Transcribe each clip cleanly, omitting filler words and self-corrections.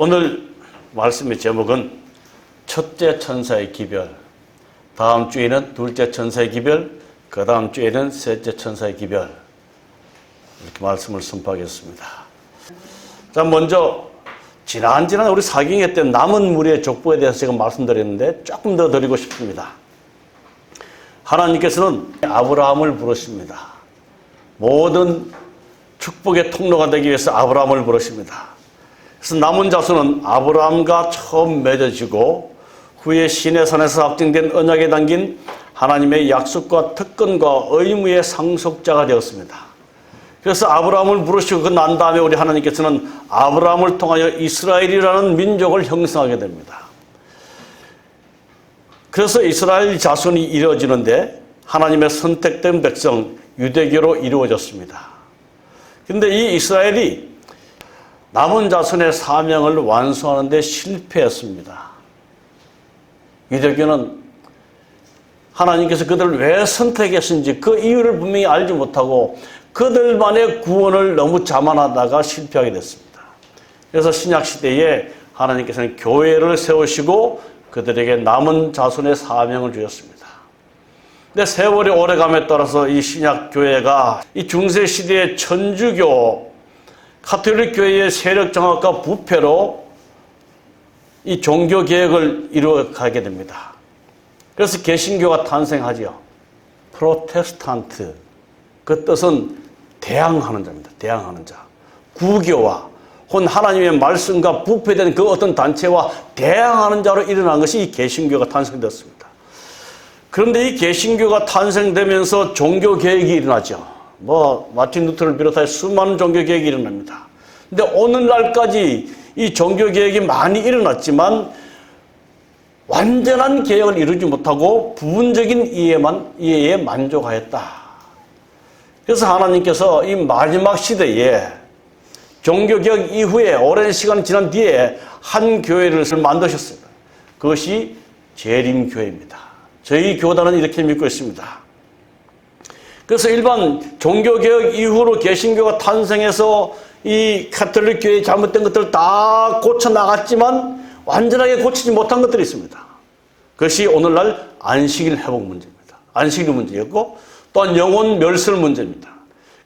오늘 말씀의 제목은 첫째 천사의 기별, 다음 주에는 둘째 천사의 기별, 그 다음 주에는 셋째 천사의 기별, 이렇게 말씀을 선포하겠습니다. 자, 먼저 지난 우리 사경회 때 남은 무리의 족보에 대해서 제가 말씀드렸는데 조금 더 드리고 싶습니다. 하나님께서는 아브라함을 부르십니다. 모든 축복의 통로가 되기 위해서 아브라함을 부르십니다. 그래서 남은 자손은 아브라함과 처음 맺어지고 후에 시내산에서 확증된 언약에 담긴 하나님의 약속과 특권과 의무의 상속자가 되었습니다. 그래서 아브라함을 부르시고 그 난 다음에 우리 하나님께서는 아브라함을 통하여 이스라엘이라는 민족을 형성하게 됩니다. 그래서 이스라엘 자손이 이루어지는데 하나님의 선택된 백성 유대교로 이루어졌습니다. 그런데 이 이스라엘이 남은 자손의 사명을 완수하는 데 실패했습니다. 유대교는 하나님께서 그들을 왜 선택했는지 그 이유를 분명히 알지 못하고 그들만의 구원을 너무 자만하다가 실패하게 됐습니다. 그래서 신약시대에 하나님께서는 교회를 세우시고 그들에게 남은 자손의 사명을 주셨습니다. 근데 세월이 오래감에 따라서 이 신약교회가 이 중세시대의 천주교 가톨릭 교회의 세력 장악과 부패로 이 종교 개혁을 이루어가게 됩니다. 그래서 개신교가 탄생하죠. 프로테스탄트, 그 뜻은 대항하는 자입니다. 대항하는 자. 구교와 혹은 하나님의 말씀과 부패된 그 어떤 단체와 대항하는 자로 일어난 것이 이 개신교가 탄생되었습니다. 그런데 이 개신교가 탄생되면서 종교 개혁이 일어나죠. 마틴 루터를 비롯해 수많은 종교 개혁이 일어납니다. 근데 오늘날까지 이 종교 개혁이 많이 일어났지만 완전한 개혁을 이루지 못하고 부분적인 이해에 만족하였다. 그래서 하나님께서 이 마지막 시대에 종교 개혁 이후에 오랜 시간 지난 뒤에 한 교회를 만드셨어요. 그것이 재림교회입니다. 저희 교단은 이렇게 믿고 있습니다. 그래서 일반 종교개혁 이후로 개신교가 탄생해서 이 가톨릭 교회의 잘못된 것들을 다 고쳐나갔지만 완전하게 고치지 못한 것들이 있습니다. 그것이 오늘날 안식일 회복 문제입니다. 안식일 문제였고 또한 영혼 멸설 문제입니다.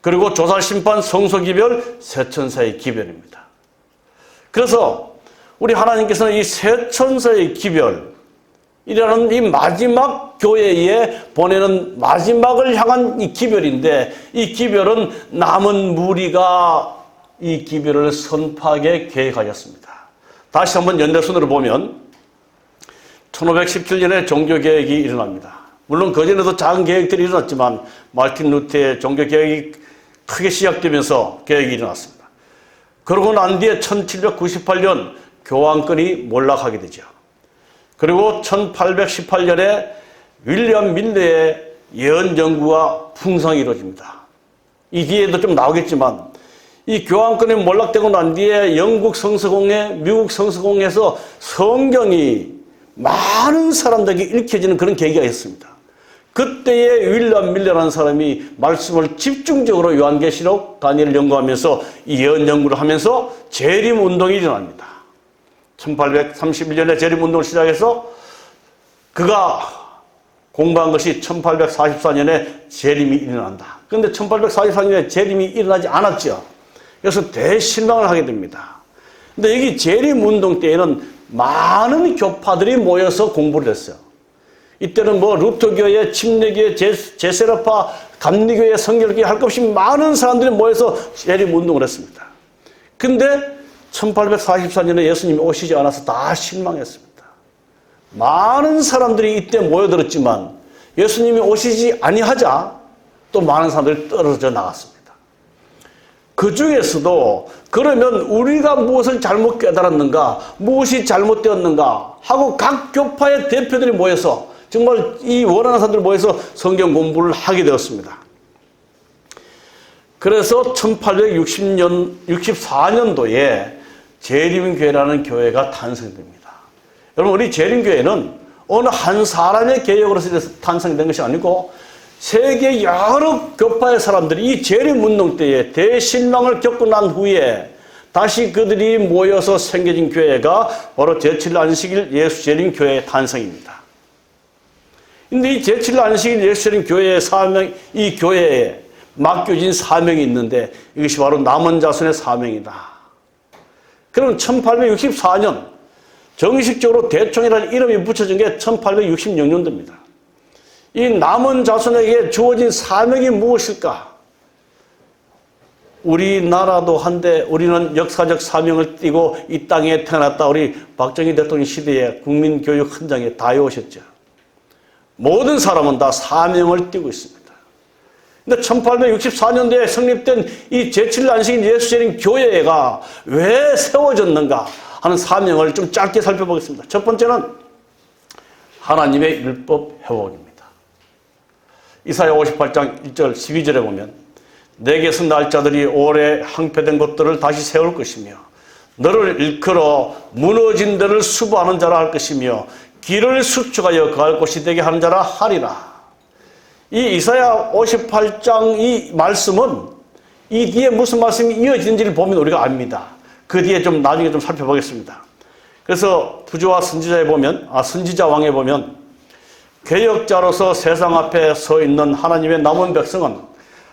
그리고 조사, 심판, 성소 기별, 세천사의 기별입니다. 그래서 우리 하나님께서는 이 세천사의 기별, 이라는 이 마지막 교회에 보내는 마지막을 향한 이 기별인데 이 기별은 남은 무리가 이 기별을 선포하게 계획하였습니다. 다시 한번 연대순으로 보면 1517년에 종교개혁이 일어납니다. 물론 그전에도 작은 계획들이 일어났지만 마틴 루터의 종교개혁이 크게 시작되면서 개혁이 일어났습니다. 그러고 난 뒤에 1798년 교황권이 몰락하게 되죠. 그리고 1818년에 윌리엄 밀러의 예언 연구가 풍성히 이루어집니다. 이 뒤에도 좀 나오겠지만 이 교황권이 몰락되고 난 뒤에 영국 성서공회, 미국 성서공회에서 성경이 많은 사람들에게 읽혀지는 그런 계기가 있습니다. 그때에 윌리엄 밀러라는 사람이 말씀을 집중적으로 요한계시록, 다니엘을 연구하면서 이 예언 연구를 하면서 재림운동이 일어납니다. 1831년에 재림운동을 시작해서 그가 공부한 것이 1844년에 재림이 일어난다. 그런데 1844년에 재림이 일어나지 않았죠. 그래서 대실망을 하게 됩니다. 근데 여기 재림운동 때에는 많은 교파들이 모여서 공부를 했어요. 이때는 루터교회, 침례교회, 제세라파, 감리교회, 성결교회 할 것 없이 많은 사람들이 모여서 재림운동을 했습니다. 근데 1844년에 예수님이 오시지 않아서 다 실망했습니다. 많은 사람들이 이때 모여들었지만 예수님이 오시지 아니하자 또 많은 사람들이 떨어져 나갔습니다. 그 중에서도 그러면 우리가 무엇을 잘못 깨달았는가, 무엇이 잘못되었는가 하고 각 교파의 대표들이 모여서 정말 이 원하는 사람들이 모여서 성경 공부를 하게 되었습니다. 그래서 1864년도에 재림교회라는 교회가 탄생됩니다. 여러분, 우리 재림교회는 어느 한 사람의 개혁으로서 탄생된 것이 아니고 세계 여러 교파의 사람들이 이 재림운동 때에 대실망을 겪고 난 후에 다시 그들이 모여서 생겨진 교회가 바로 제7일 안식일 예수 재림 교회의 탄생입니다. 근데 이 제7일 안식일 예수 재림 교회의 사명, 이 교회에 맡겨진 사명이 있는데 이것이 바로 남은 자손의 사명이다. 그럼 1864년 정식적으로 대총이라는 이름이 붙여진 게 1866년도입니다. 이 남은 자손에게 주어진 사명이 무엇일까? 우리나라도 한데 우리는 역사적 사명을 띠고 이 땅에 태어났다. 우리 박정희 대통령 시대에 국민교육 헌장에 다 외우셨죠. 모든 사람은 다 사명을 띠고 있습니다. 근데 1864년도에 성립된 이 제7일 안식일 예수 재림 교회가 왜 세워졌는가 하는 사명을 좀 짧게 살펴보겠습니다. 첫 번째는 하나님의 율법 회복입니다. 이사야 58장 1절 12절에 보면 내게서 날 자들이 오래 항폐된 것들을 다시 세울 것이며 너를 일컬어 무너진 데를 수부하는 자라 할 것이며 길을 수축하여 거할 곳이 되게 하는 자라 하리라. 이 이사야 58장 이 말씀은 이 뒤에 무슨 말씀이 이어지는지를 보면 우리가 압니다. 그 뒤에 좀 나중에 좀 살펴보겠습니다. 그래서 부조와 선지자 왕에 보면 개혁자로서 세상 앞에 서 있는 하나님의 남은 백성은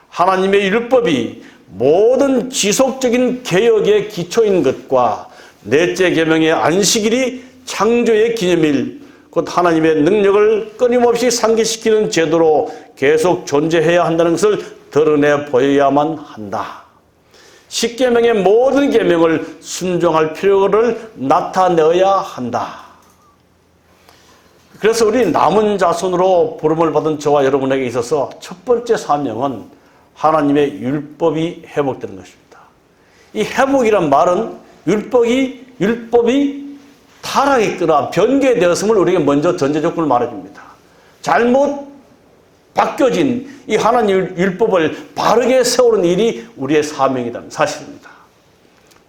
하나님의 율법이 모든 지속적인 개혁의 기초인 것과 넷째 계명의 안식일이 창조의 기념일, 곧 하나님의 능력을 끊임없이 상기시키는 제도로 계속 존재해야 한다는 것을 드러내 보여야만 한다. 십계명의 모든 계명을 순종할 필요를 나타내어야 한다. 그래서 우리 남은 자손으로 부름을 받은 저와 여러분에게 있어서 첫 번째 사명은 하나님의 율법이 회복되는 것입니다. 이 회복이란 말은 율법이 타락했거나 변개되었음을 우리에게 먼저 전제 조건을 말해줍니다. 잘못 바뀌어진 이 하나님 율법을 바르게 세우는 일이 우리의 사명이라는 사실입니다.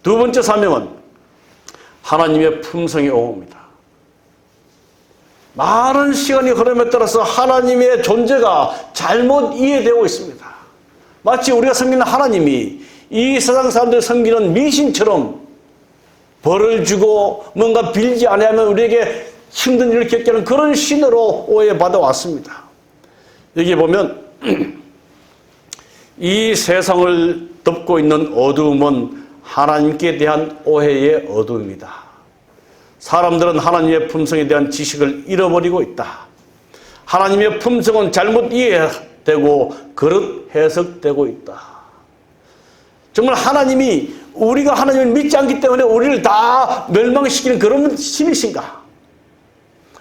두 번째 사명은 하나님의 품성이 옵니다. 많은 시간이 흐름에 따라서 하나님의 존재가 잘못 이해되고 있습니다. 마치 우리가 섬기는 하나님이 이 세상 사람들이 섬기는 미신처럼 벌을 주고 뭔가 빌지 않으면 우리에게 힘든 일을 겪게 하는 그런 신으로 오해받아 왔습니다. 여기 보면 이 세상을 덮고 있는 어두움은 하나님께 대한 오해의 어두움이다. 사람들은 하나님의 품성에 대한 지식을 잃어버리고 있다. 하나님의 품성은 잘못 이해되고 그릇 해석되고 있다. 정말 하나님이 우리가 하나님을 믿지 않기 때문에 우리를 다 멸망시키는 그런 신이신가?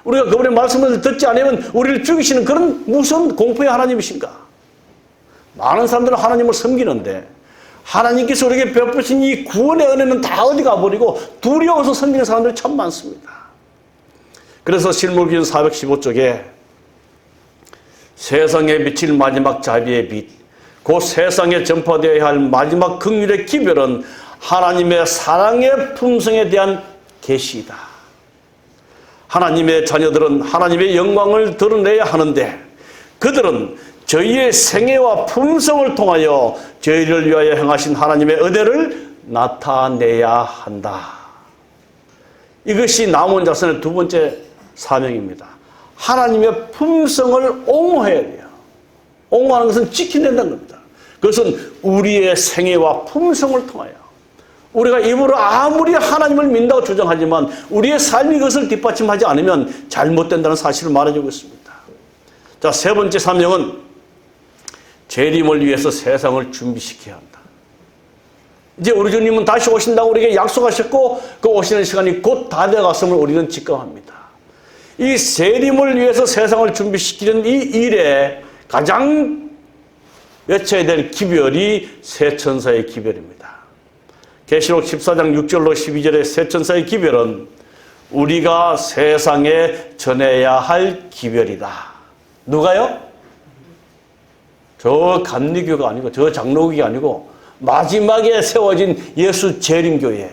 우리가 그분의 말씀을 듣지 않으면 우리를 죽이시는 그런 무서운 공포의 하나님이신가? 많은 사람들은 하나님을 섬기는데 하나님께서 우리에게 베푸신 이 구원의 은혜는 다 어디 가버리고 두려워서 섬기는 사람들이 참 많습니다. 그래서 실물기준 415쪽에 세상에 비칠 마지막 자비의 빛, 그 세상에 전파되어야 할 마지막 긍휼의 기별은 하나님의 사랑의 품성에 대한 계시이다. 하나님의 자녀들은 하나님의 영광을 드러내야 하는데 그들은 저희의 생애와 품성을 통하여 저희를 위하여 행하신 하나님의 은혜를 나타내야 한다. 이것이 남은 자손의 두 번째 사명입니다. 하나님의 품성을 옹호해야 돼요. 옹호하는 것은 지켜낸다는 겁니다. 그것은 우리의 생애와 품성을 통하여 우리가 입으로 아무리 하나님을 믿는다고 주장하지만 우리의 삶이 그것을 뒷받침하지 않으면 잘못된다는 사실을 말해주고 있습니다. 자, 세 번째 사명은 재림을 위해서 세상을 준비시켜야 한다. 이제 우리 주님은 다시 오신다고 우리에게 약속하셨고 그 오시는 시간이 곧 다 되어갔음을 우리는 직감합니다. 이 재림을 위해서 세상을 준비시키는 이 일에 가장 외쳐야 될 기별이 세천사의 기별입니다. 계시록 14장 6절로 12절의 세천사의 기별은 우리가 세상에 전해야 할 기별이다. 누가요? 저 감리교가 아니고 저 장로교가 아니고 마지막에 세워진 예수 재림교회,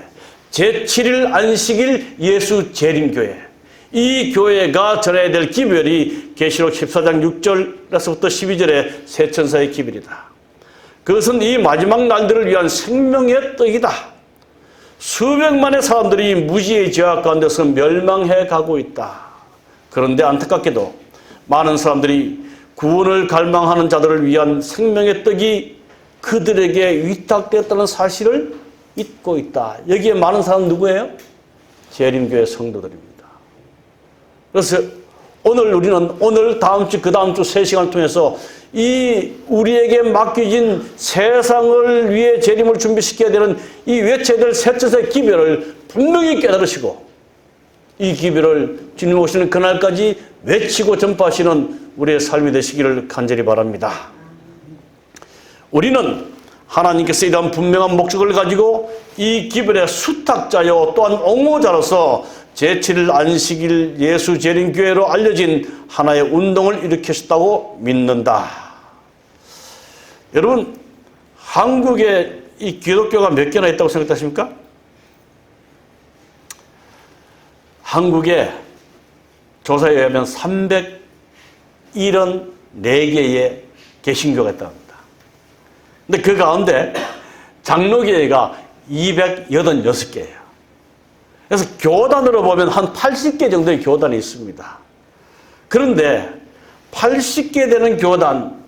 제7일 안식일 예수 재림교회, 이 교회가 전해야 될 기별이 계시록 14장 6절에서부터 12절의 세천사의 기별이다. 그것은 이 마지막 날들을 위한 생명의 떡이다. 수백만의 사람들이 무지의 죄악 가운데서 멸망해 가고 있다. 그런데 안타깝게도 많은 사람들이 구원을 갈망하는 자들을 위한 생명의 떡이 그들에게 위탁되었다는 사실을 잊고 있다. 여기에 많은 사람은 누구예요? 재림교회 성도들입니다. 그래서 우리는 다음 주, 그 다음 주 3시간을 통해서 이 우리에게 맡겨진 세상을 위해 재림을 준비시켜야 되는 이 외쳐야 될 셋째의 기별을 분명히 깨달으시고 이 기별을 주님 오시는 그날까지 외치고 전파하시는 우리의 삶이 되시기를 간절히 바랍니다. 우리는 하나님께서 이러한 분명한 목적을 가지고 이 기별의 수탁자요 또한 옹호자로서 제7일 안식일 예수 재림교회로 알려진 하나의 운동을 일으키셨다고 믿는다. 여러분, 한국에 이 기독교가 몇 개나 있다고 생각하십니까? 한국에 조사에 의하면 374개의 개신교가 있다고 합니다. 근데 그 가운데 장로교회가 286개예요. 그래서 교단으로 보면 한 80개 정도의 교단이 있습니다. 그런데 80개 되는 교단,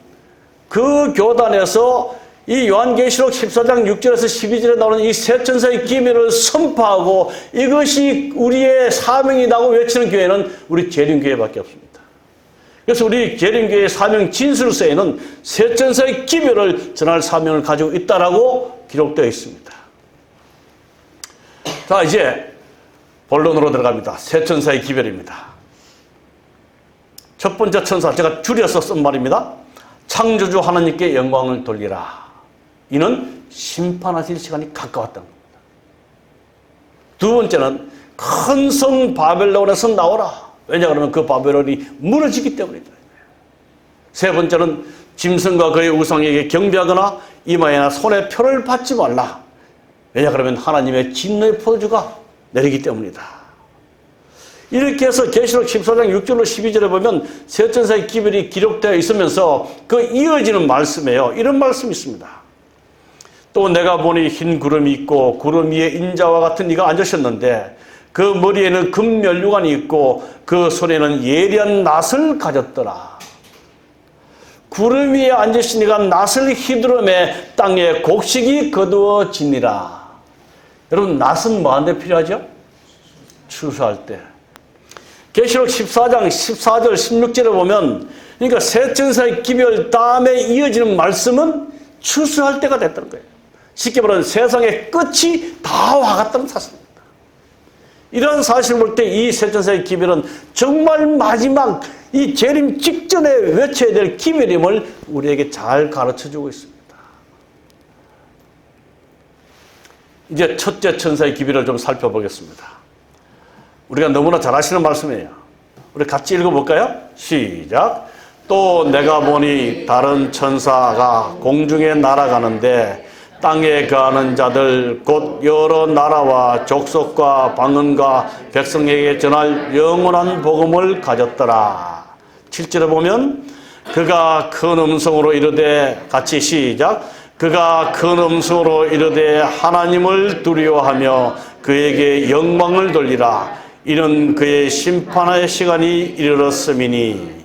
그 교단에서 이 요한계시록 14장 6절에서 12절에 나오는 이 세 천사의 기밀을 선포하고 이것이 우리의 사명이라고 외치는 교회는 우리 재림교회밖에 없습니다. 그래서 우리 재림교회의 사명 진술서에는 세 천사의 기밀을 전할 사명을 가지고 있다라고 기록되어 있습니다. 자, 이제 본론으로 들어갑니다. 세 천사의 기별입니다. 첫 번째 천사, 제가 줄여서 쓴 말입니다. 창조주 하나님께 영광을 돌리라. 이는 심판하실 시간이 가까웠다는 겁니다. 두 번째는 큰 성 바벨론에서 나오라. 왜냐 그러면 그 바벨론이 무너지기 때문이다. 세 번째는 짐승과 그의 우상에게 경배하거나 이마에나 손에 표를 받지 말라. 왜냐 그러면 하나님의 진노의 포도주가 내리기 때문이다. 이렇게 해서 계시록 14장 6절로 12절에 보면 세 천사의 기별이 기록되어 있으면서 그 이어지는 말씀이에요. 이런 말씀이 있습니다. 또 내가 보니 흰 구름이 있고 구름 위에 인자와 같은 이가 앉으셨는데 그 머리에는 금면류관이 있고 그 손에는 예리한 낫을 가졌더라. 구름 위에 앉으신 이가 낫을 휘두르매 땅에 곡식이 거두어지니라. 여러분, 낫은 뭐한테 필요하죠? 추수할 때. 계시록 14장 14절 16절에 보면 그러니까 세 천사의 기별 다음에 이어지는 말씀은 추수할 때가 됐다는 거예요. 쉽게 말하면 세상의 끝이 다 와갔다는 사실입니다. 이런 사실을 볼 때 이 세 천사의 기별은 정말 마지막 이 재림 직전에 외쳐야 될 기별임을 우리에게 잘 가르쳐주고 있습니다. 이제 첫째 천사의 기별을 좀 살펴보겠습니다. 우리가 너무나 잘 아시는 말씀이에요. 우리 같이 읽어볼까요? 시작. 또 내가 보니 다른 천사가 공중에 날아가는데 땅에 거하는 자들 곧 여러 나라와 족속과 방언과 백성에게 전할 영원한 복음을 가졌더라. 7절에 보면 그가 큰 음성으로 이르되, 같이 시작. 그가 큰 음성으로 이르되 하나님을 두려워하며 그에게 영광을 돌리라. 이는 그의 심판의 시간이 이르렀음이니.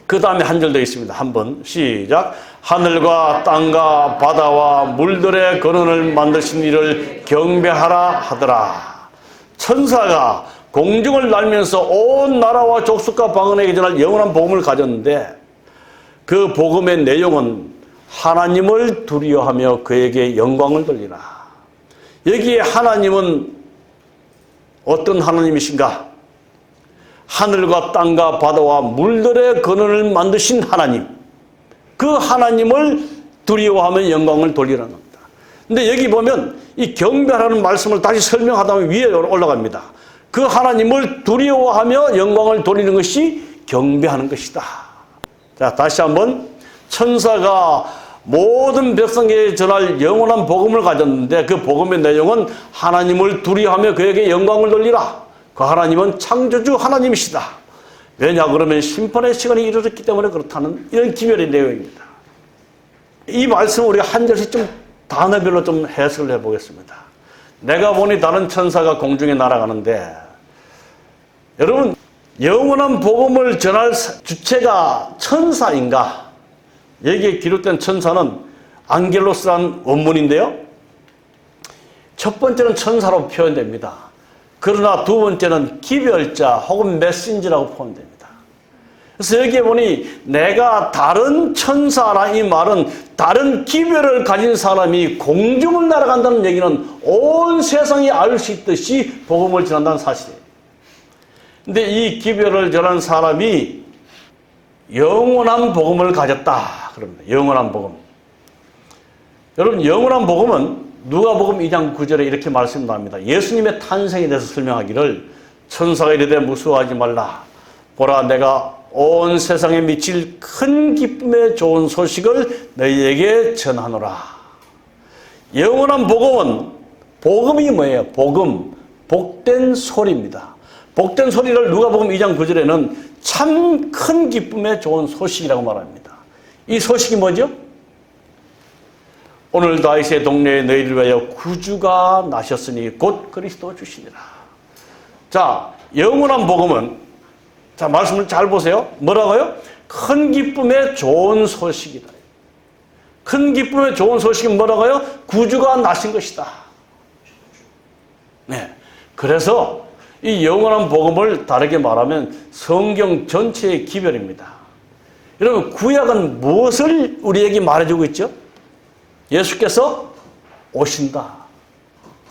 그 다음에 한 절 더 있습니다. 한번 시작. 하늘과 땅과 바다와 물들의 근원을 만드신 이를 경배하라 하더라. 천사가 공중을 날면서 온 나라와 족속과 방언에게 전할 영원한 복음을 가졌는데 그 복음의 내용은 하나님을 두려워하며 그에게 영광을 돌리라. 여기에 하나님은 어떤 하나님이신가? 하늘과 땅과 바다와 물들의 근원을 만드신 하나님. 그 하나님을 두려워하며 영광을 돌리라는 겁니다. 근데 여기 보면 이 경배하라는 말씀을 다시 설명하다 보면 위에 올라갑니다. 그 하나님을 두려워하며 영광을 돌리는 것이 경배하는 것이다. 자, 다시 한번 천사가 모든 백성에게 전할 영원한 복음을 가졌는데 그 복음의 내용은 하나님을 두려워하며 그에게 영광을 돌리라. 그 하나님은 창조주 하나님이시다. 왜냐 그러면 심판의 시간이 이르렀기 때문에 그렇다는 이런 기별의 내용입니다. 이 말씀을 우리가 한 절씩 좀 단어별로 좀 해석을 해보겠습니다. 내가 보니 다른 천사가 공중에 날아가는데, 여러분, 영원한 복음을 전할 주체가 천사인가? 여기에 기록된 천사는 앙겔로스라는 원문인데요. 첫 번째는 천사로 표현됩니다. 그러나 두 번째는 기별자 혹은 메신저라고 표현됩니다. 그래서 여기에 보니 내가 다른 천사라, 이 말은 다른 기별을 가진 사람이 공중을 날아간다는 얘기는 온 세상이 알 수 있듯이 복음을 전한다는 사실이에요. 근데 이 기별을 전한 사람이 영원한 복음을 가졌다 그럽니다. 영원한 복음. 여러분, 영원한 복음은 누가복음 2장 9절에 이렇게 말씀합니다. 예수님의 탄생에 대해서 설명하기를 천사가 이르되 무서워하지 말라. 보라, 내가 온 세상에 미칠 큰 기쁨의 좋은 소식을 너희에게 전하노라. 영원한 복음은, 복음이 뭐예요? 복음, 복된 소리입니다. 복된 소리를 누가복음 2장 9절에는 참 큰 기쁨의 좋은 소식이라고 말합니다. 이 소식이 뭐죠? 오늘 다윗의 동네에 너희를 위하여 구주가 나셨으니 곧 그리스도 주시니라. 자, 영원한 복음은, 자, 말씀을 잘 보세요. 뭐라고요? 큰 기쁨의 좋은 소식이다. 큰 기쁨의 좋은 소식은 뭐라고요? 구주가 나신 것이다. 네. 그래서 이 영원한 복음을 다르게 말하면 성경 전체의 기별입니다. 여러분, 구약은 무엇을 우리에게 말해주고 있죠? 예수께서 오신다.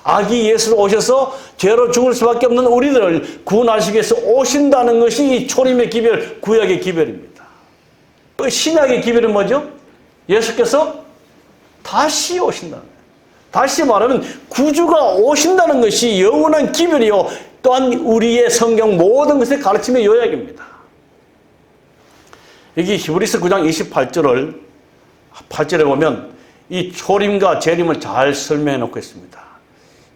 아기 예수로 오셔서 죄로 죽을 수밖에 없는 우리들을 구원하시기 위해서 오신다는 것이 이 초림의 기별, 구약의 기별입니다. 신약의 기별은 뭐죠? 예수께서 다시 오신다는 거예요. 다시 말하면 구주가 오신다는 것이 영원한 기별이요, 또한 우리의 성경 모든 것의 가르침의 요약입니다. 여기 히브리서 9장 28절을 8절에 보면 이 초림과 재림을 잘 설명해 놓고 있습니다.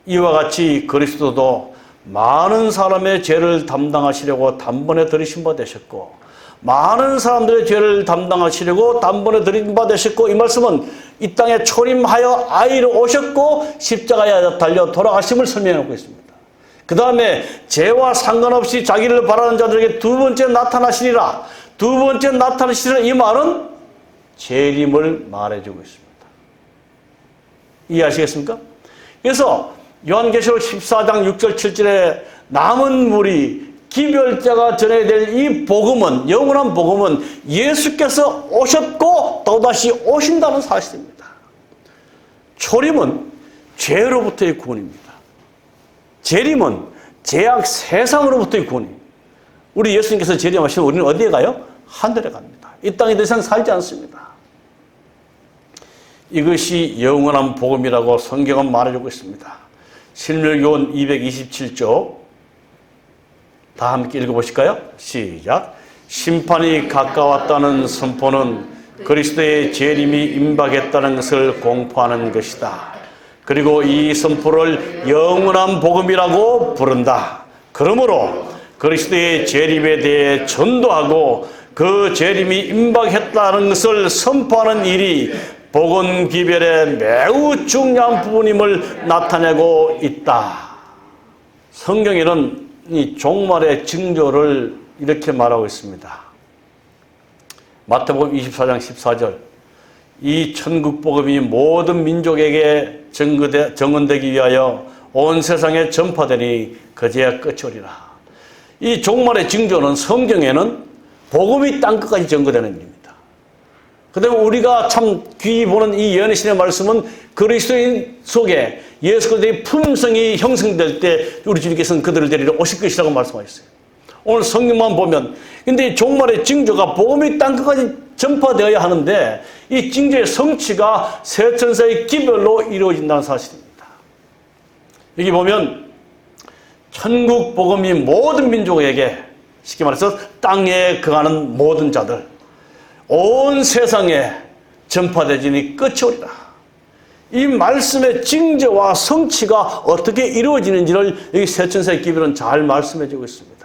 이와 같이 그리스도도 많은 사람의 죄를 담당하시려고 단번에 들이신 바 되셨고, 많은 사람들의 죄를 담당하시려고 단번에 들이신 바 되셨고, 이 말씀은 이 땅에 초림하여 아이로 오셨고 십자가에 달려 돌아가심을 설명해 놓고 있습니다. 그 다음에 죄와 상관없이 자기를 바라는 자들에게 두 번째 나타나시리라. 두 번째 나타나시리라, 이 말은 재림을 말해주고 있습니다. 이해하시겠습니까? 그래서 요한계시록 14장 6절 7절에 남은 무리, 기별자가 전해야 될 이 복음은, 영원한 복음은 예수께서 오셨고 또다시 오신다는 사실입니다. 초림은 죄로부터의 구원입니다. 재림은 죄악 세상으로부터의 구원입니다. 우리 예수님께서 재림하시면 우리는 어디에 가요? 하늘에 갑니다. 이 땅에 더 이상 살지 않습니다. 이것이 영원한 복음이라고 성경은 말해주고 있습니다. 신명기원 227조 다 함께 읽어보실까요? 시작. 심판이 가까웠다는 선포는 그리스도의 재림이 임박했다는 것을 공포하는 것이다. 그리고 이 선포를 영원한 복음이라고 부른다. 그러므로 그리스도의 재림에 대해 전도하고 그 재림이 임박했다는 것을 선포하는 일이 복음 기별의 매우 중요한 부분임을 나타내고 있다. 성경에는 이 종말의 징조를 이렇게 말하고 있습니다. 마태복음 24장 14절. 이 천국 복음이 모든 민족에게 정언되기 위하여 온 세상에 전파되니 그제야 끝이 오리라. 이 종말의 징조는 성경에는 복음이 땅끝까지 전거되는 일입니다. 그 다음에 우리가 참 귀히 보는 이 예언의 말씀은 그리스도인 속에 예수 그리스도의 품성이 형성될 때 우리 주님께서는 그들을 데리러 오실 것이라고 말씀하셨어요. 오늘 성경만 보면, 근데 이 종말의 징조가 복음이 땅끝까지 전파되어야 하는데 이 징조의 성취가 세 천사의 기별로 이루어진다는 사실입니다. 여기 보면 천국 복음이 모든 민족에게, 쉽게 말해서 땅에 거하는 모든 자들, 온 세상에 전파되지니 끝이 오리라. 이 말씀의 징조와 성취가 어떻게 이루어지는지를 여기 세천사의 기별은 잘 말씀해 주고 있습니다.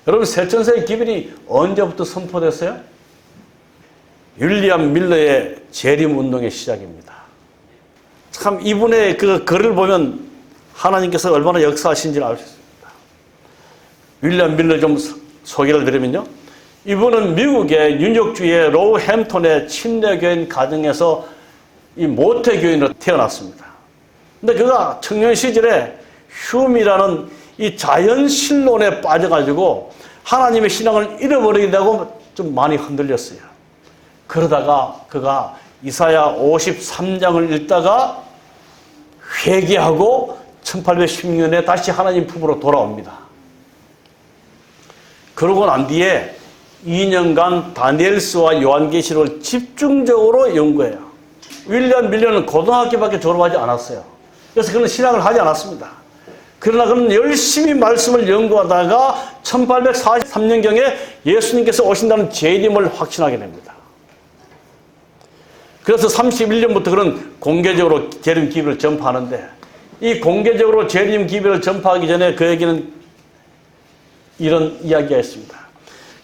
여러분, 세천사의 기별이 언제부터 선포됐어요? 윌리엄 밀러의 재림운동의 시작입니다. 참 이분의 그 글을 보면 하나님께서 얼마나 역사하신지를 알 수 있습니다. 윌리엄 밀러 좀 소개를 드리면요. 이분은 미국의 뉴욕주의 로우햄턴의 침례교인 가정에서 이 모태교인으로 태어났습니다. 근데 그가 청년 시절에 휴미라는 이 자연신론에 빠져가지고 하나님의 신앙을 잃어버리게 되고 좀 많이 흔들렸어요. 그러다가 그가 이사야 53장을 읽다가 회개하고 1816년에 다시 하나님 품으로 돌아옵니다. 그러고 난 뒤에 2년간 다니엘서와 요한계시록을 집중적으로 연구해요. 윌리엄 밀러는 고등학교밖에 졸업하지 않았어요. 그래서 그는 신앙을 하지 않았습니다. 그러나 그는 열심히 말씀을 연구하다가 1843년경에 예수님께서 오신다는 재림을 확신하게 됩니다. 그래서 31년부터 그는 공개적으로 재림 기별을 전파하는데, 이 공개적으로 재림 기별을 전파하기 전에 그에게는 이런 이야기가 있습니다.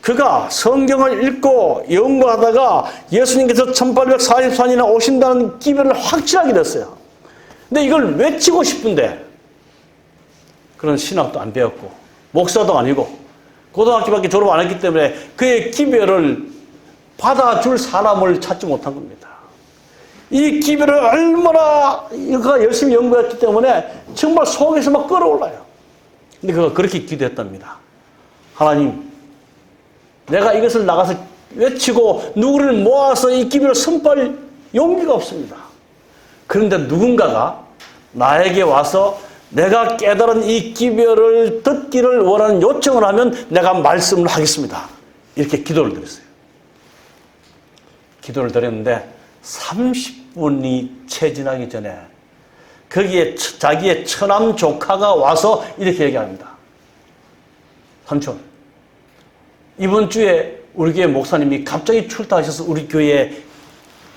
그가 성경을 읽고 연구하다가 예수님께서 1844년에 오신다는 기별을 확신하게 됐어요. 근데 이걸 외치고 싶은데 그런 신학도 안 배웠고 목사도 아니고 고등학교밖에 졸업 안 했기 때문에 그의 기별을 받아줄 사람을 찾지 못한 겁니다. 이 기별을 얼마나 그가 열심히 연구했기 때문에 정말 속에서 막 끓어올라요. 근데 그가 그렇게 기도했답니다. 하나님, 내가 이것을 나가서 외치고 누구를 모아서 이 기별을 선포할 용기가 없습니다. 그런데 누군가가 나에게 와서 내가 깨달은 이 기별을 듣기를 원하는 요청을 하면 내가 말씀을 하겠습니다. 이렇게 기도를 드렸어요. 기도를 드렸는데 30분이 채 지나기 전에 거기에 자기의 처남 조카가 와서 이렇게 얘기합니다. 삼촌, 이번 주에 우리 교회 목사님이 갑자기 출타하셔서 우리 교회에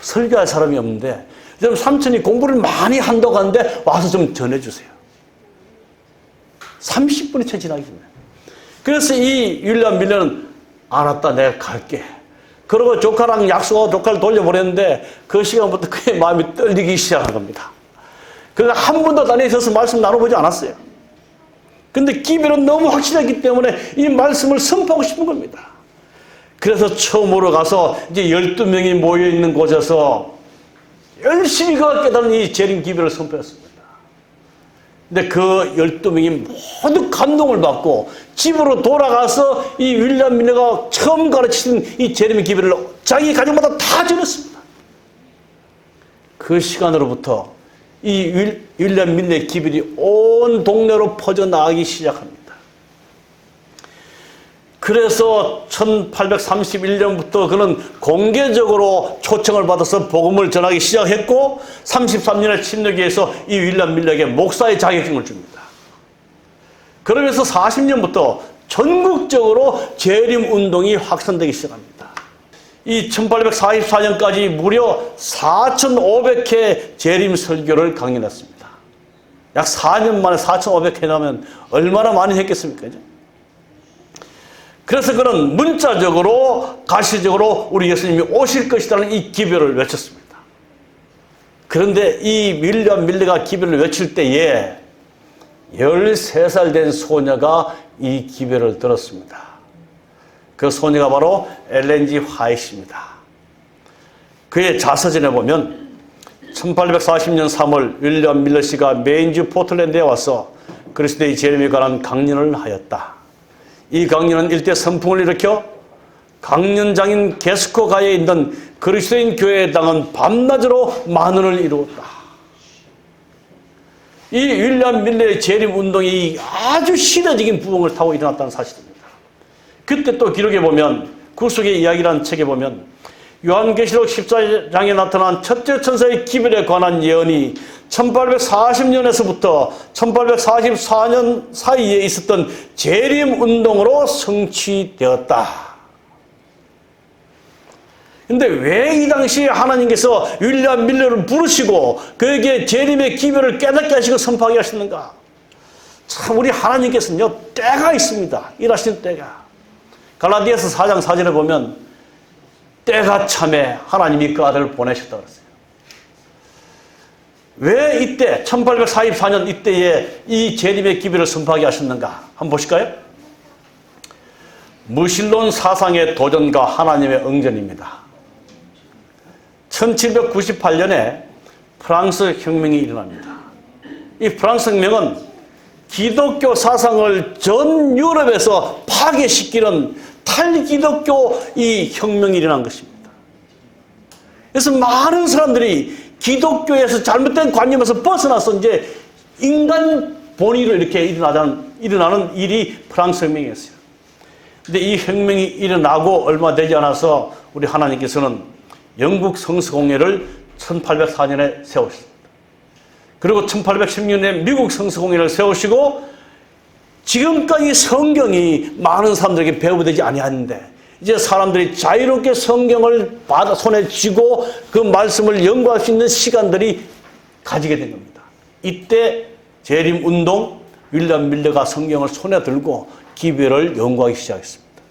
설교할 사람이 없는데 좀 삼촌이 공부를 많이 한다고 하는데 와서 좀 전해주세요. 30분이 채 지나기 전에. 그래서 이 윌리엄 밀러는 알았다, 내가 갈게. 그러고 조카랑 약속하고 조카를 돌려보냈는데 그 시간부터 그의 마음이 떨리기 시작한 겁니다. 그가 한 번도 단에 있어서 말씀 나눠보지 않았어요. 근데 기별은 너무 확실하기 때문에 이 말씀을 선포하고 싶은 겁니다. 그래서 처음으로 가서 이제 12명이 모여있는 곳에서 열심히 그가 깨달은 이 재림 기별을 선포했습니다. 근데 그 12명이 모두 감동을 받고 집으로 돌아가서 이 윌리엄 밀러가 처음 가르치는 이 재림 기별을 자기 가정마다 다 전했습니다. 그 시간으로부터 이 윌리엄 밀러의 기별이 온 동네로 퍼져나가기 시작합니다. 그래서 1831년부터 그는 공개적으로 초청을 받아서 복음을 전하기 시작했고 33년에 침례교회에서 이 윌리엄 밀러에게 목사의 자격증을 줍니다. 그러면서 40년부터 전국적으로 재림 운동이 확산되기 시작합니다. 이 1844년까지 무려 4,500회 재림 설교를 강연했습니다. 약 4년 만에 4,500회 나면 얼마나 많이 했겠습니까? 그래서 그는 문자적으로 가시적으로 우리 예수님이 오실 것이라는 이 기별을 외쳤습니다. 그런데 이 윌리엄 밀러가 기별을 외칠 때에 13살 된 소녀가 이 기별을 들었습니다. 그 소녀가 바로 엘렌 G. 화이트입니다. 그의 자서전에 보면 1840년 3월 윌리엄 밀러 씨가 메인주 포틀랜드에 와서 그리스도의 재림에 관한 강연을 하였다. 이 강연은 일대 선풍을 일으켜 강연장인 게스코가에 있는 그리스도인 교회에 당한 밤낮으로 만원을 이루었다. 이 윌리엄 밀러의 재림 운동이 아주 시대적인 부흥을 타고 일어났다는 사실입니다. 그때 또 기록에 보면 구속의 이야기라는 책에 보면 요한계시록 14장에 나타난 첫째 천사의 기별에 관한 예언이 1840년에서부터 1844년 사이에 있었던 재림 운동으로 성취되었다. 근데 왜 이 당시에 하나님께서 윌리엄 밀러를 부르시고 그에게 재림의 기별을 깨닫게 하시고 선포하게 하셨는가? 참 우리 하나님께서는요 때가 있습니다. 일하시는 때가. 갈라디아서 4장 4절에 보면 때가 참에 하나님이 그 아들을 보내셨다고 그랬어요. 왜 이때 1844년 이때에 이 재림의 기별을 선포하게 하셨는가? 한번 보실까요? 무신론 사상의 도전과 하나님의 응전입니다. 1798년에 프랑스 혁명이 일어납니다. 이 프랑스 혁명은 기독교 사상을 전 유럽에서 파괴시키는 탈기독교 이 혁명이 일어난 것입니다. 그래서 많은 사람들이 기독교에서 잘못된 관념에서 벗어나서 이제 인간 본의로 이렇게 일어나는 일이 프랑스 혁명이었어요. 근데 이 혁명이 일어나고 얼마 되지 않아서 우리 하나님께서는 영국 성서공회를 1804년에 세우셨습니다. 그리고 1816년에 미국 성서공회를 세우시고 지금까지 성경이 많은 사람들에게 배부되지 아니하는데 이제 사람들이 자유롭게 성경을 받아 손에 쥐고 그 말씀을 연구할 수 있는 시간들이 가지게 된 겁니다. 이때 재림운동, 윌리엄 밀러가 성경을 손에 들고 기별을 연구하기 시작했습니다.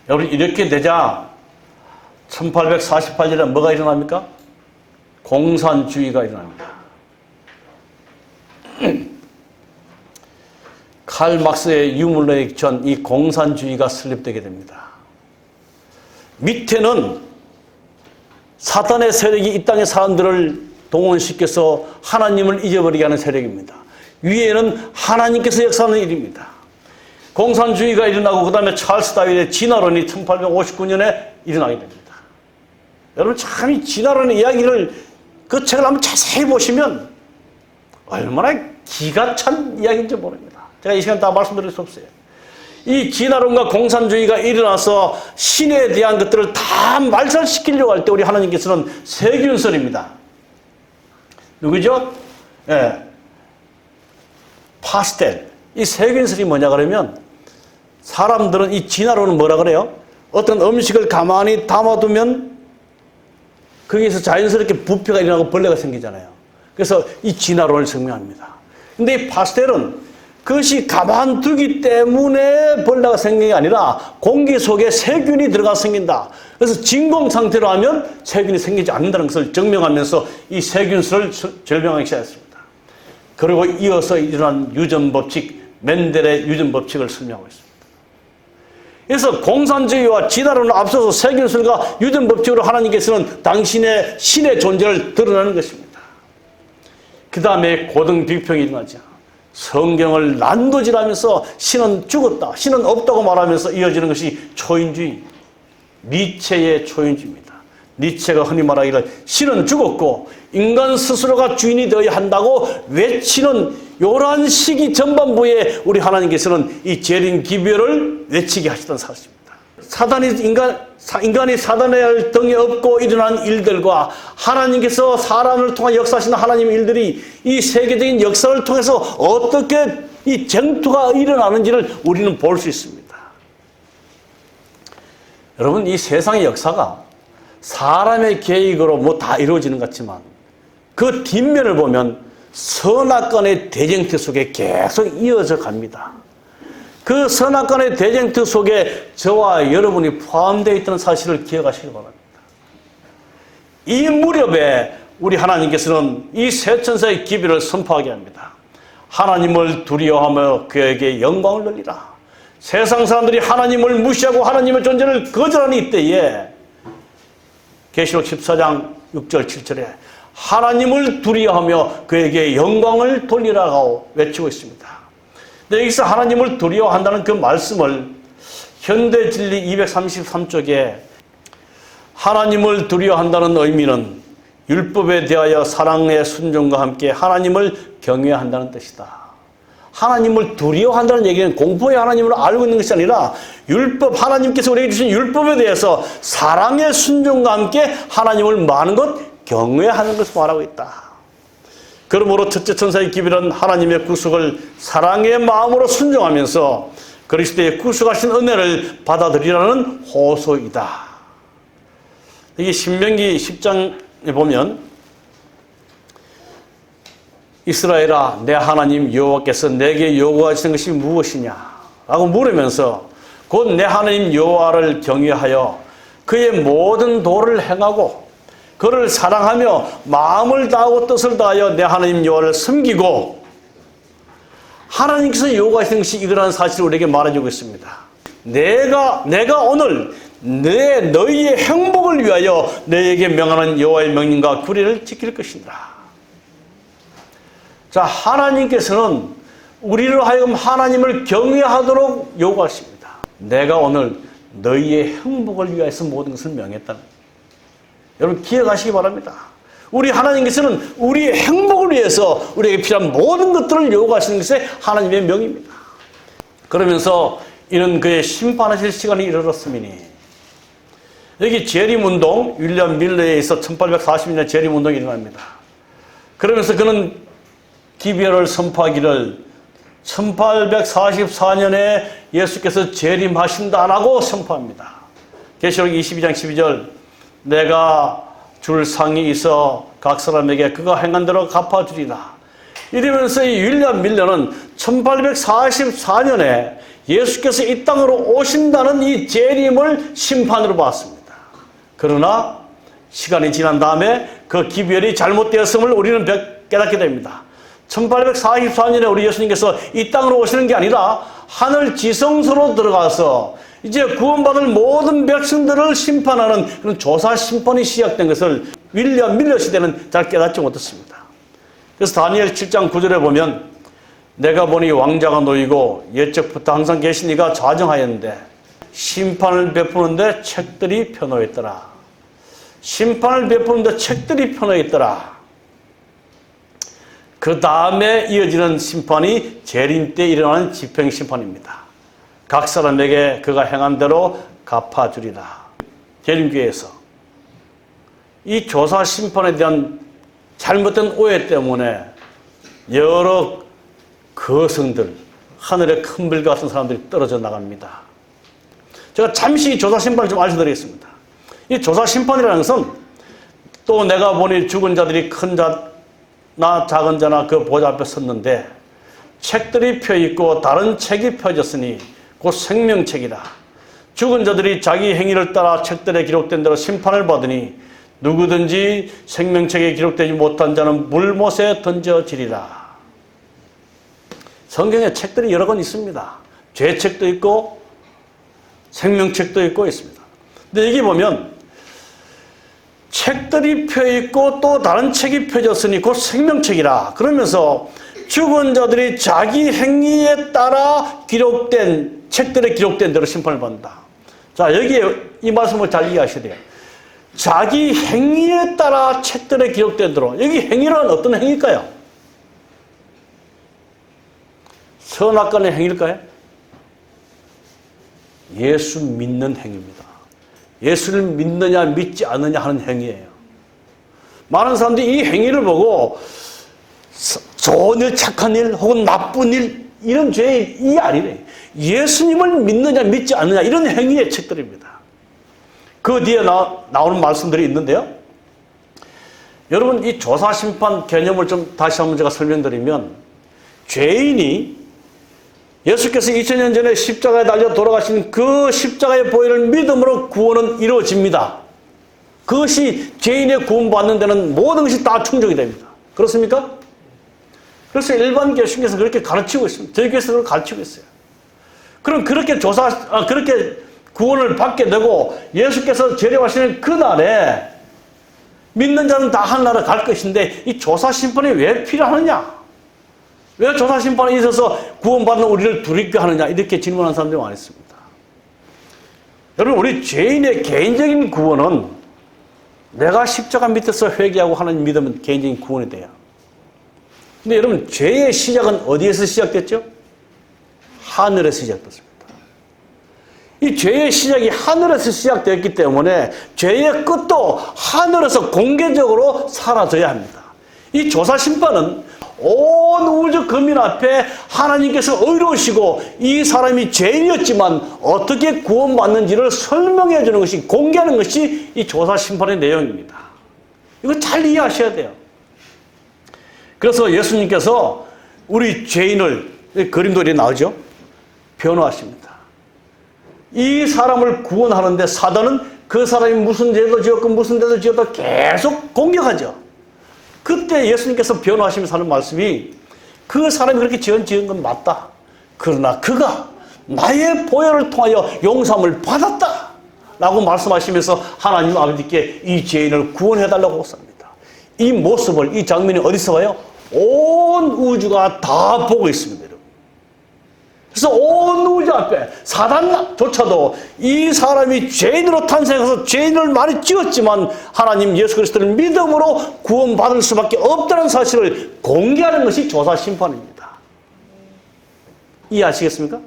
여러분 이렇게 되자 1848년에 뭐가 일어납니까? 공산주의가 일어납니다. 칼 막스의 유물론에 기초한 이 공산주의가 설립되게 됩니다. 밑에는 사탄의 세력이 이 땅의 사람들을 동원시켜서 하나님을 잊어버리게 하는 세력입니다. 위에는 하나님께서 역사하는 일입니다. 공산주의가 일어나고 그 다음에 찰스 다윈의 진화론이 1859년에 일어나게 됩니다. 여러분 참 이 진화론의 이야기를 그 책을 한번 자세히 보시면 얼마나 기가 찬 이야기인지 모릅니다. 제가 이 시간 다 말씀드릴 수 없어요. 이 진화론과 공산주의가 일어나서 신에 대한 것들을 다 말살시키려고 할 때 우리 하나님께서는 세균설입니다. 누구죠? 예. 파스텔. 이 세균설이 뭐냐 그러면 사람들은 이 진화론은 뭐라 그래요? 어떤 음식을 가만히 담아두면 거기에서 자연스럽게 부피가 일어나고 벌레가 생기잖아요. 그래서 이 진화론을 증명합니다. 근데 이 파스텔은 그것이 가만두기 때문에 벌레가 생긴 게 아니라 공기 속에 세균이 들어가 생긴다. 그래서 진공 상태로 하면 세균이 생기지 않는다는 것을 증명하면서 이 세균설을 절명하기 시작했습니다. 그리고 이어서 일어난 유전법칙, 멘델의 유전법칙을 설명하고 있습니다. 그래서 공산주의와 진화론을 앞서서 세균설과 유전법칙으로 하나님께서는 당신의 신의 존재를 드러내는 것입니다. 그 다음에 고등비평이 일어나죠. 성경을 난도질하면서 신은 죽었다, 신은 없다고 말하면서 이어지는 것이 초인주의, 니체의 초인주의입니다. 니체가 흔히 말하기를 신은 죽었고 인간 스스로가 주인이 되어야 한다고 외치는 이러한 시기 전반부에 우리 하나님께서는 이 재림 기별을 외치게 하시던 사실입니다. 인간이 사단의 등에 업고 일어난 일들과 하나님께서 사람을 통해 역사하시는 하나님의 일들이 이 세계적인 역사를 통해서 어떻게 이 쟁투가 일어나는지를 우리는 볼 수 있습니다. 여러분 이 세상의 역사가 사람의 계획으로 뭐 다 이루어지는 것 같지만 그 뒷면을 보면 선악간의 대쟁투 속에 계속 이어져 갑니다. 그 선악간의 대쟁투 속에 저와 여러분이 포함되어 있다는 사실을 기억하시기 바랍니다. 이 무렵에 우리 하나님께서는 이 새 천사의 기별을 선포하게 합니다. 하나님을 두려워하며 그에게 영광을 돌리라. 세상 사람들이 하나님을 무시하고 하나님의 존재를 거절하는 이때에 계시록 14장 6절 7절에 하나님을 두려워하며 그에게 영광을 돌리라고 외치고 있습니다. 근데 여기서 하나님을 두려워한다는 그 말씀을 현대진리 233쪽에 하나님을 두려워한다는 의미는 율법에 대하여 사랑의 순종과 함께 하나님을 경외한다는 뜻이다. 하나님을 두려워한다는 얘기는 공포의 하나님을 알고 있는 것이 아니라 율법, 하나님께서 우리에게 주신 율법에 대해서 사랑의 순종과 함께 하나님을 많은 것 경외하는 것을 말하고 있다. 그러므로 첫째 천사의 기별은 하나님의 구속을 사랑의 마음으로 순종하면서 그리스도의 구속하신 은혜를 받아들이라는 호소이다. 이게 신명기 10장에 보면 이스라엘아 내 하나님 여호와께서 내게 요구하시는 것이 무엇이냐 라고 물으면서 곧 내 하나님 여호와를 경외하여 그의 모든 도를 행하고 그를 사랑하며 마음을 다하고 뜻을 다하여 내 하나님 여호와를 섬기고, 하나님께서 요구하시는 것이 이거라는 사실을 우리에게 말해주고 있습니다. 내가 오늘 너희의 행복을 위하여 너희에게 명하는 여호와의 명령과 규례를 지킬 것이니라. 자, 하나님께서는 우리를 하여금 하나님을 경외하도록 요구하십니다. 내가 오늘 너희의 행복을 위하여서 모든 것을 명했다는, 여러분 기억하시기 바랍니다. 우리 하나님께서는 우리의 행복을 위해서 우리에게 필요한 모든 것들을 요구하시는 것이 하나님의 명입니다. 그러면서 이는 그의 심판하실 시간이 이르렀음이니, 여기 재림운동, 윌리엄 밀러에 의해서 1840년에 재림운동이 일어납니다. 그러면서 그는 기별을 선포하기를 1844년에 예수께서 재림하신다라고 선포합니다. 계시록 22장 12절, 내가 줄 상이 있어 각 사람에게 그가 행한 대로 갚아주리라. 이러면서 이 윌리엄 밀러는 1844년에 예수께서 이 땅으로 오신다는 이 재림을 심판으로 봤습니다. 그러나 시간이 지난 다음에 그 기별이 잘못되었음을 우리는 깨닫게 됩니다. 1844년에 우리 예수님께서 이 땅으로 오시는 게 아니라 하늘 지성소로 들어가서 이제 구원받을 모든 백성들을 심판하는 그런 조사 심판이 시작된 것을 윌리엄 밀러 시대는 잘 깨닫지 못했습니다. 그래서 다니엘 7장 9절에 보면, 내가 보니 왕자가 놓이고 옛적부터 항상 계신 이가 좌정하였는데 심판을 베푸는데 책들이 펴놓였더라. 심판을 베푸는데 책들이 펴놓였더라. 그 다음에 이어지는 심판이 재림 때 일어나는 집행심판입니다. 각 사람에게 그가 행한 대로 갚아주리라. 재림교회에서 이 조사 심판에 대한 잘못된 오해 때문에 여러 거성들, 하늘의 큰 별 같은 사람들이 떨어져 나갑니다. 제가 잠시 조사 심판을 좀 알려드리겠습니다. 이 조사 심판이라는 것은, 또 내가 보니 죽은 자들이 큰 자나 작은 자나 그 보좌 앞에 섰는데 책들이 펴있고 다른 책이 펴졌으니 곧 생명책이라. 죽은 자들이 자기 행위를 따라 책들에 기록된 대로 심판을 받으니 누구든지 생명책에 기록되지 못한 자는 물못에 던져지리라. 성경에 책들이 여러 권 있습니다. 죄책도 있고 생명책도 있고 있습니다. 근데 여기 보면 책들이 펴있고 또 다른 책이 펴졌으니 곧 생명책이라. 그러면서 죽은 자들이 자기 행위에 따라 기록된, 책들에 기록된 대로 심판을 받는다. 자, 여기에 이 말씀을 잘 이해하셔야 돼요. 자기 행위에 따라 책들에 기록된 대로. 여기 행위란 어떤 행위일까요? 선악간의 행위일까요? 예수 믿는 행위입니다. 예수를 믿느냐 믿지 않느냐 하는 행위예요. 많은 사람들이 이 행위를 보고 좋은 일, 착한 일, 혹은 나쁜 일, 이런 죄의 이 아니래요. 예수님을 믿느냐 믿지 않느냐 이런 행위의 책들입니다. 그 뒤에 나오는 말씀들이 있는데요. 여러분, 이 조사심판 개념을 좀 다시 한번 제가 설명드리면, 죄인이 예수께서 2000년 전에 십자가에 달려 돌아가신 그 십자가의 보혈을 믿음으로 구원은 이루어집니다. 그것이 죄인의 구원받는 데는 모든 것이 다 충족이 됩니다. 그렇습니까? 그래서 일반 교수님께서 그렇게 가르치고 있습니다. 저희 교회에서 그걸 가르치고 있어요. 그럼 그렇게 그렇게 구원을 받게 되고 예수께서 재림하시는 그날에 믿는 자는 다 하늘나라 갈 것인데 이 조사심판이 왜 필요하느냐? 왜 조사심판에 있어서 구원받는 우리를 두렵게 하느냐? 이렇게 질문하는 사람들이 많습니다. 여러분, 우리 죄인의 개인적인 구원은 내가 십자가 밑에서 회개하고 하나님 믿으면 개인적인 구원이 돼요. 근데 여러분, 죄의 시작은 어디에서 시작됐죠? 하늘에서 시작됐습니다. 이 죄의 시작이 하늘에서 시작되었기 때문에 죄의 끝도 하늘에서 공개적으로 사라져야 합니다. 이 조사심판은 온 우주 거민 앞에 하나님께서 의로우시고 이 사람이 죄인이었지만 어떻게 구원받는지를 설명해 주는 것이, 공개하는 것이 이 조사심판의 내용입니다. 이거 잘 이해하셔야 돼요. 그래서 예수님께서 우리 죄인을, 그림도 이렇게 나오죠? 변호하십니다. 이 사람을 구원하는데 사단은 그 사람이 무슨 죄도 지었고 무슨 죄도 지었다 계속 공격하죠. 그때 예수님께서 변호하시면서 하는 말씀이 그 사람이 그렇게 지은 건 맞다. 그러나 그가 나의 보혈을 통하여 용서함을 받았다 라고 말씀하시면서 하나님 아버지께 이 죄인을 구원해달라고 했습니다. 이 모습을, 이 장면이 어디서 와요? 온 우주가 다 보고 있습니다. 그래서 온 우주 앞에 사단조차도 이 사람이 죄인으로 탄생해서 죄인을 많이 지었지만 하나님 예수 그리스도를 믿음으로 구원받을 수밖에 없다는 사실을 공개하는 것이 조사 심판입니다. 이해하시겠습니까?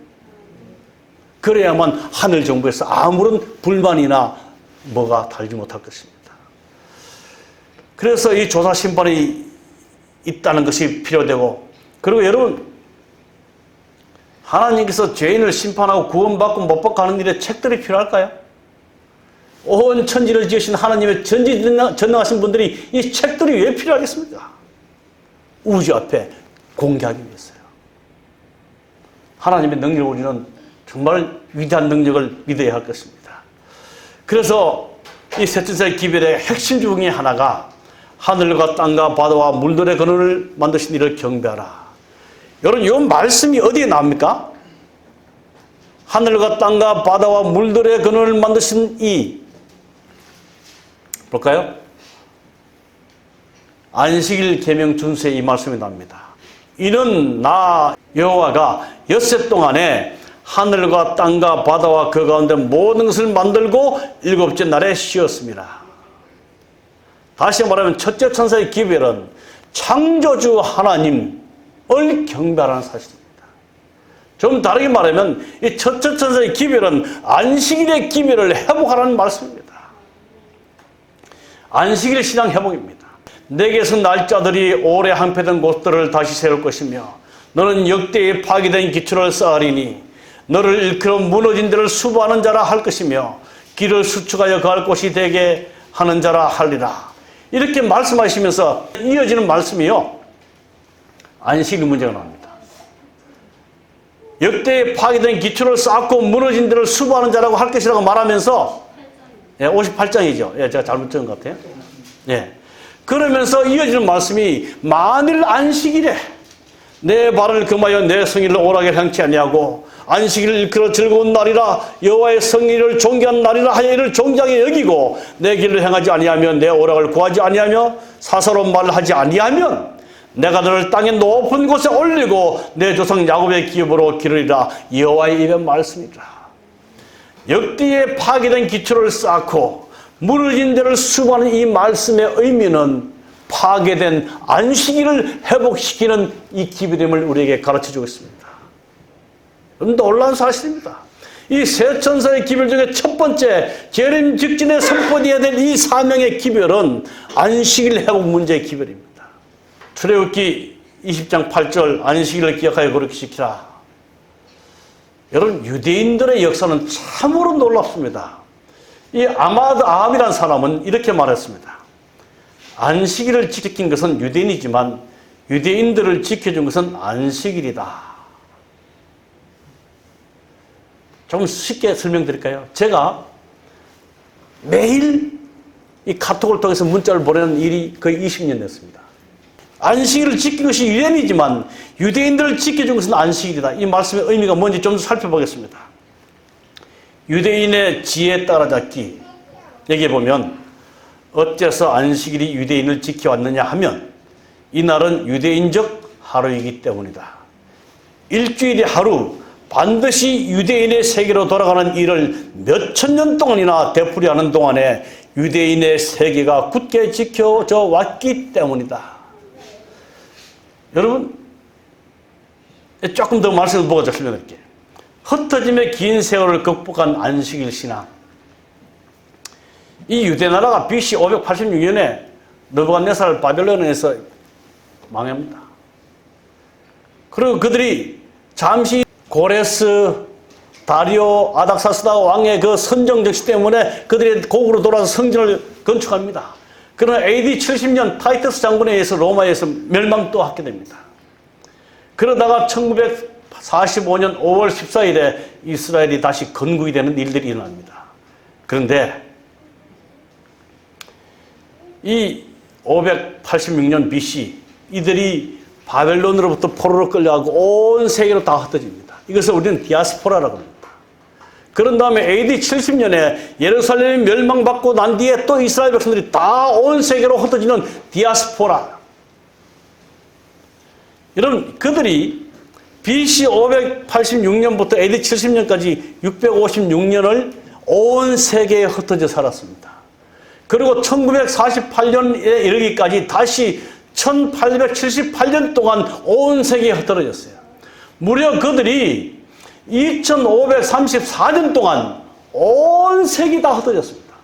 그래야만 하늘 정부에서 아무런 불만이나 뭐가 달지 못할 것입니다. 그래서 이 조사 심판이 있다는 것이 필요되고, 그리고 여러분, 하나님께서 죄인을 심판하고 구원받고 못 받고 하는 일에 책들이 필요할까요? 온 천지를 지으신 하나님의 전능하신 분들이 이 책들이 왜 필요하겠습니까? 우주 앞에 공개하기 위해서요. 하나님의 능력을 우리는 정말 위대한 능력을 믿어야 할 것입니다. 그래서 이 셋째 기별의 핵심 중에 하나가 하늘과 땅과 바다와 물들의 근원을 만드신 이를 경배하라. 여러분, 이 말씀이 어디에 나옵니까? 하늘과 땅과 바다와 물들의 근원을 만드신 이, 볼까요? 안식일 계명 준수에 이 말씀이 나옵니다. 이는 나 여호와가 엿새 동안에 하늘과 땅과 바다와 그 가운데 모든 것을 만들고 일곱째 날에 쉬었습니다. 다시 말하면 첫째 천사의 기별은 창조주 하나님을 경배하라는 사실입니다. 좀 다르게 말하면 이 첫째 천사의 기별은 안식일의 기별을 회복하라는 말씀입니다. 안식일 신앙 회복입니다. 내게서 날짜들이 오래 항폐된 곳들을 다시 세울 것이며 너는 역대에 파괴된 기초를 쌓으리니 너를 일컬어 무너진 데를 수보하는 자라 할 것이며 길을 수축하여 가할 곳이 되게 하는 자라 하리라. 이렇게 말씀하시면서 이어지는 말씀이요, 안식일 문제가 나옵니다. 역대에 파괴된 기초를 쌓고 무너진 데를 수보하는 자라고 할 것이라고 말하면서, 58장이죠. 제가 잘못 적은 것 같아요. 그러면서 이어지는 말씀이 만일 안식일에 내 발을 금하여 내 성일을 오락에 향치 아니하고 안식일을 일컬어 즐거운 날이라 여호와의 성일을 존귀한 날이라 하여 이를 존귀하게 여기고 내 길을 행하지 아니하면 내 오락을 구하지 아니하며 사사로운 말을 하지 아니하면 내가 너를 땅의 높은 곳에 올리고 내 조상 야곱의 기업으로 기르리라. 여호와의 입의 말씀이라. 역대에 파괴된 기초를 쌓고 무너진 데를 수고하는 이 말씀의 의미는 파괴된 안식일을 회복시키는 이 기별임을 우리에게 가르쳐주고 있습니다. 놀라운 사실입니다. 이 세 천사의 기별 중에 첫 번째 재림 직전에 선포되어야 될 이 사명의 기별은 안식일 회복 문제의 기별입니다. 출애굽기 20장 8절 안식일을 기억하여 거룩히 지키라. 여러분, 유대인들의 역사는 참으로 놀랍습니다. 이 아함이라는 사람은 이렇게 말했습니다. 안식일을 지킨 것은 유대인이지만 유대인들을 지켜준 것은 안식일이다. 좀 쉽게 설명드릴까요? 제가 매일 이 카톡을 통해서 문자를 보내는 일이 거의 20년 됐습니다. 안식일을 지킨 것이 유대인이지만 유대인들을 지켜준 것은 안식일이다. 이 말씀의 의미가 뭔지 좀 더 살펴보겠습니다. 유대인의 지혜에 따라잡기, 여기에 보면 어째서 안식일이 유대인을 지켜왔느냐 하면 이날은 유대인적 하루이기 때문이다. 일주일의 하루, 반드시 유대인의 세계로 돌아가는 일을 몇천 년 동안이나 되풀이하는 동안에 유대인의 세계가 굳게 지켜져 왔기 때문이다. 여러분, 조금 더 말씀을 보고 설명드릴게요. 흩어짐의 긴 세월을 극복한 안식일 신앙. 이 유대나라가 BC 586년에 느부갓네살 바벨론에서 망합니다. 그리고 그들이 잠시 고레스, 다리오, 아닥사스다 왕의 그 선정 정치 때문에 그들이 고국으로 돌아와서 성전을 건축합니다. 그러나 AD 70년 타이터스 장군에 의해서 로마에서 멸망도 하게 됩니다. 그러다가 1945년 5월 14일에 이스라엘이 다시 건국이 되는 일들이 일어납니다. 그런데 이 586년 BC 이들이 바벨론으로부터 포로로 끌려가고 온 세계로 다 흩어집니다. 이것을 우리는 디아스포라라고 합니다. 그런 다음에 AD 70년에 예루살렘이 멸망받고 난 뒤에 또 이스라엘 백성들이 다 온 세계로 흩어지는 디아스포라. 여러분, 그들이 BC 586년부터 AD 70년까지 656년을 온 세계에 흩어져 살았습니다. 그리고 1948년에 이르기까지 다시 1878년 동안 온 세계에 흩어졌어요. 무려 그들이 2534년 동안 온 세계에 다 흩어졌습니다.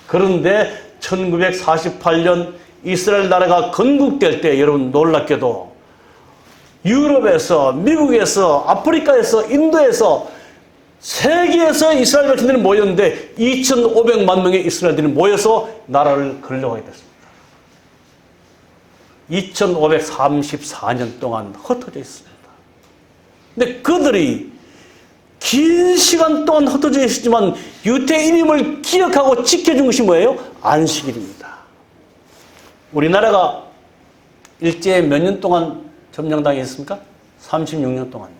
그런데 1948년 이스라엘 나라가 건국될 때 여러분 놀랍게도 유럽에서, 미국에서, 아프리카에서, 인도에서, 세계에서 이스라엘 백성들이 모였는데 2,500만 명의 이스라엘들이 모여서 나라를 건국하게 됐습니다. 2534년 동안 흩어져 있습니다. 근데 그들이 긴 시간 동안 흩어져 있었지만 유대인임을 기억하고 지켜준 것이 뭐예요? 안식일입니다. 우리나라가 일제에 몇 년 동안 점령당했습니까? 36년 동안요.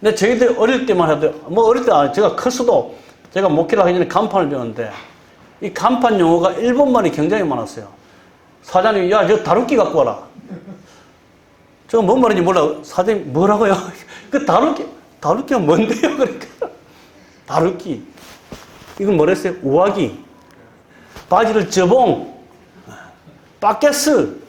근데 저희들 어릴 때만 해도, 뭐 어릴 때 제가 컸어도 제가 목회를 하기 전에 간판을 배웠는데 이 간판 용어가 일본말이 굉장히 많았어요. 사장님이 야, 저 다루기 갖고 와라. 저거 뭔 말인지 몰라. 사장님 뭐라고요? 그 다루기가 뭔데요? 그러니까 다루기. 이건 뭐랬어요? 우아기, 바지를 저봉, 바켓스.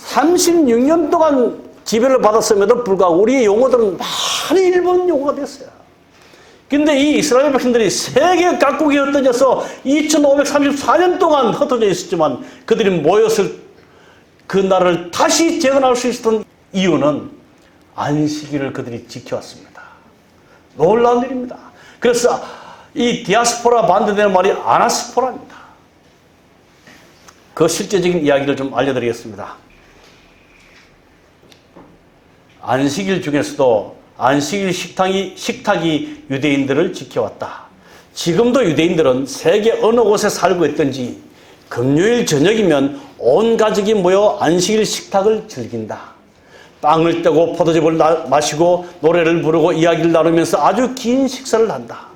36년 동안 지배를 받았음에도 불구하고 우리의 용어들은 많이 일본 용어가 됐어요. 근데 이 이스라엘 백성들이 세계 각국에 흩어져서 2534년 동안 흩어져 있었지만 그들이 모였을 그 나라를 다시 재건할 수 있었던 이유는 안식일을 그들이 지켜왔습니다. 놀라운 일입니다. 그래서 이 디아스포라 반대되는 말이 아나스포라입니다. 그 실제적인 이야기를 좀 알려드리겠습니다. 안식일 중에서도 안식일 식탁이 유대인들을 지켜왔다. 지금도 유대인들은 세계 어느 곳에 살고 있든지 금요일 저녁이면 온 가족이 모여 안식일 식탁을 즐긴다. 빵을 떼고 포도즙을 마시고 노래를 부르고 이야기를 나누면서 아주 긴 식사를 한다.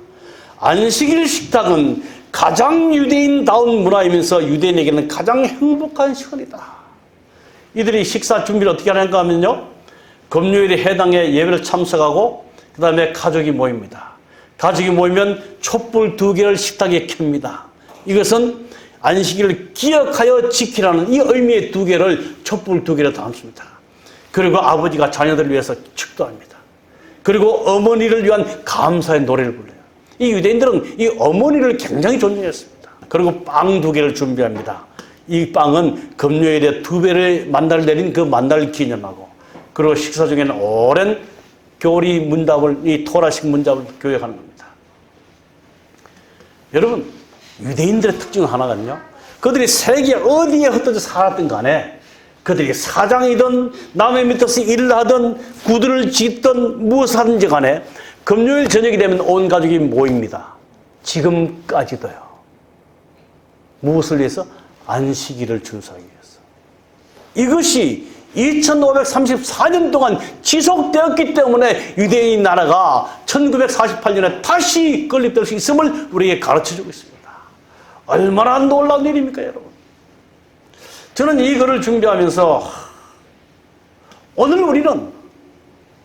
안식일 식탁은 가장 유대인다운 문화이면서 유대인에게는 가장 행복한 시간이다. 이들이 식사 준비를 어떻게 하는가 하면요, 금요일에 해당의 예배를 참석하고 그 다음에 가족이 모입니다. 가족이 모이면 촛불 2개를 식탁에 켭니다. 이것은 안식일을 기억하여 지키라는 이 의미의 2개를 촛불 2개를 담습니다. 그리고 아버지가 자녀들을 위해서 축도합니다. 그리고 어머니를 위한 감사의 노래를 불러요. 이 유대인들은 이 어머니를 굉장히 존중했습니다. 그리고 빵 2개를 준비합니다. 이 빵은 금요일에 2배를 만날 내린 그 만날 기념하고, 그리고 식사 중에는 오랜 교리 문답을, 이 토라식 문답을 교육하는 겁니다. 여러분, 유대인들의 특징 하나가요, 그들이 세계 어디에 흩어져 살았든 간에 그들이 사장이든 남의 밑에서 일을 하든 구두를 짓든 무엇을 하든지 간에 금요일 저녁이 되면 온 가족이 모입니다. 지금까지도요. 무엇을 위해서? 안식일을 준수하기 위해서. 이것이 2534년 동안 지속되었기 때문에 유대인 나라가 1948년에 다시 건립될 수 있음을 우리에게 가르쳐주고 있습니다. 얼마나 놀라운 일입니까, 여러분? 저는 이 글을 준비하면서 오늘 우리는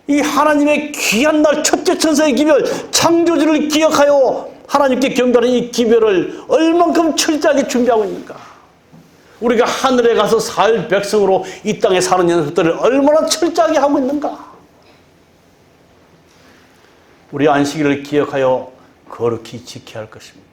이 하나님의 귀한 날 첫째 천사의 기별, 창조주를 기억하여 하나님께 경배하는 이 기별을 얼만큼 철저하게 준비하고 있는가? 우리가 하늘에 가서 살 백성으로 이 땅에 사는 녀석들을 얼마나 철저하게 하고 있는가? 우리 안식일을 기억하여 거룩히 지켜야 할 것입니다.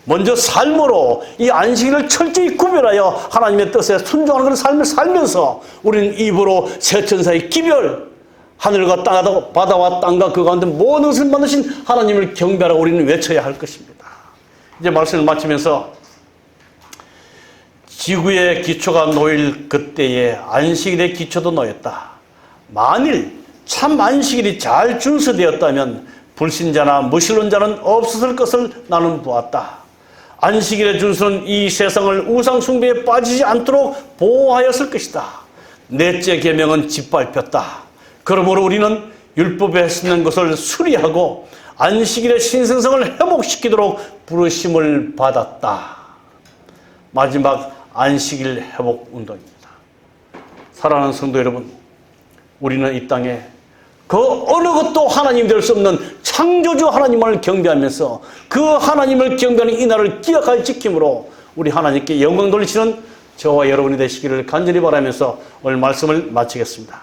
먼저 삶으로 이 안식일을 철저히 구별하여 하나님의 뜻에 순종하는 그런 삶을 살면서 우리는 입으로 새 천사의 기별, 하늘과 땅, 바다와 땅과 그 가운데 모든 것을 만드신 하나님을 경배하라 우리는 외쳐야 할 것입니다. 이제 말씀을 마치면서 지구의 기초가 놓일 그때에 안식일의 기초도 놓였다. 만일 참 안식일이 잘 준수되었다면 불신자나 무신론자는 없었을 것을 나는 보았다. 안식일의 준수는 이 세상을 우상 숭배에 빠지지 않도록 보호하였을 것이다. 넷째 계명은 짓밟혔다. 그러므로 우리는 율법에 쓰는 것을 수리하고 안식일의 신성성을 회복시키도록 부르심을 받았다. 마지막 안식일 회복 운동입니다. 사랑하는 성도 여러분, 우리는 이 땅에 그 어느 것도 하나님이 될 수 없는 창조주 하나님을 경배하면서 그 하나님을 경배하는 이날을 기억하여 지킴으로 우리 하나님께 영광 돌리시는 저와 여러분이 되시기를 간절히 바라면서 오늘 말씀을 마치겠습니다.